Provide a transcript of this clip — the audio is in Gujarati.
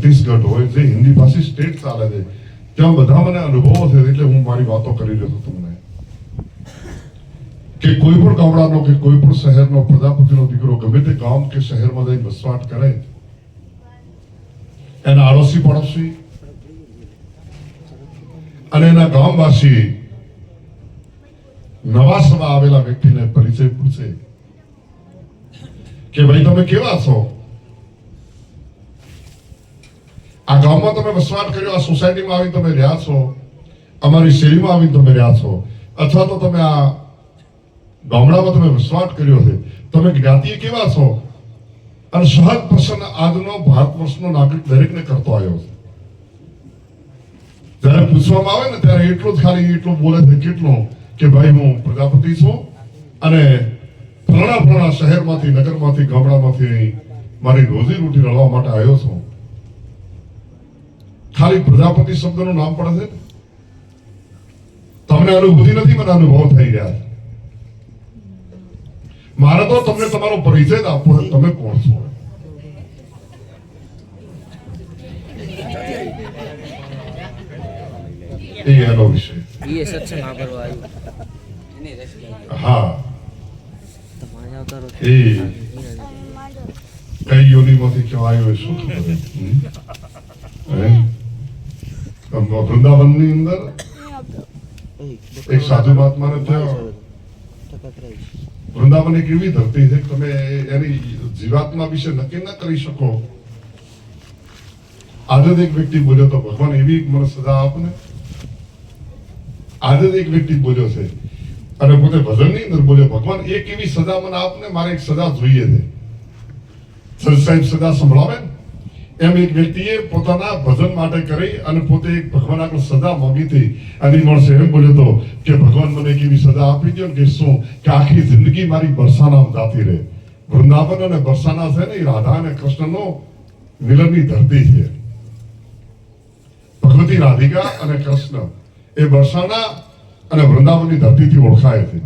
છત્તીસગઢ હોય, જે હિન્દી ભાષી સ્ટેટ ચાલે છે, ત્યાં બધા મને અનુભવો છે. એટલે હું મારી વાતો કરી રહ્યો છું તમને કે કોઈ પણ ગામડાનો કે કોઈ પણ શહેરનો પ્રજાપતિનો દીકરો ગમે તે ગામ કે શહેરમાં જઈને વસવાટ કરે, એના આડોશી પડોશી અને એના ગામવાસી નવા સવા આવેલા વ્યક્તિને પરિચય પૂછે કે ભાઈ તમે કેવા છો, આ ગામમાં તમે વસવાટ કર્યો, આ સોસાયટીમાં આવીને તમે રહ્યા છો, અમારી શેરીમાં આવીને તમે રહ્યા છો, અથવા તો તમે આ ગામડામાં તમે વસવાટ કર્યો છે, તમે જ્ઞાતિ કેવા છો? અને સહજ પ્રશ્ન આજનો ભારત વર્ષનો નાગરિક દરેકને કરતો આવ્યો છે. જ્યારે પૂછવામાં આવે ને ત્યારે એટલું જ ખાલી એટલું બોલે છે કેટલું કે ભાઈ હું પ્રજાપતિ છું અને ફલાણા શહેરમાંથી, નગરમાંથી, ગામડામાંથી મારી રોજી રોટી રળવા માટે આવ્યો છું. ખાલી પ્રજાપતિ શબ્દનું નામ પડે છે. તમને અનુભૂતિ નથી, મને અનુભવ થઈ રહ્યા છે. મારે તો તમને તમારો પરિચય જ આપવો છે, તમે કોણ છો? એ એનો વિષય. હા, એ કઈ યોનિમાંથી ક્યાં આવ્યો શું ખબર? વૃંદાવનની અંદર એક સાધુ મહાત્માને ત્યાં વૃંદાવન એક એવી ધરતી છે કે તમે એની જીવાત્મા વિશે નક્કી ન કરી શકો. આજે જ એક વ્યક્તિ બોલ્યો તો ભગવાન એવી મને સજા આપને. આજે જ એક વ્યક્તિ બોલ્યો છે અને પોતે ભજનની અંદર બોલ્યો ભગવાન એક એવી સજા મને આપને, મારે એક સજા જોઈએ છે. સર સાહેબ સજા સંભળાવે એમ એક વ્યક્તિએ પોતાના ભજન માટે કરી અને પોતે એક ભગવાન આગળ સજા માંગી હતી અને માણસે એમ બોલ્યો હતો કે ભગવાન મને એક એવી સજા આપી દો કે શું કે આખી જિંદગી મારી બરસાના જાતી રહે. વૃંદાવન અને બરસાના છે ને એ રાધા અને કૃષ્ણનો મિલનની ધરતી છે. ભગવતી રાધિકા અને કૃષ્ણ એ બરસાના અને વૃંદાવનની ધરતીથી ઓળખાય છે.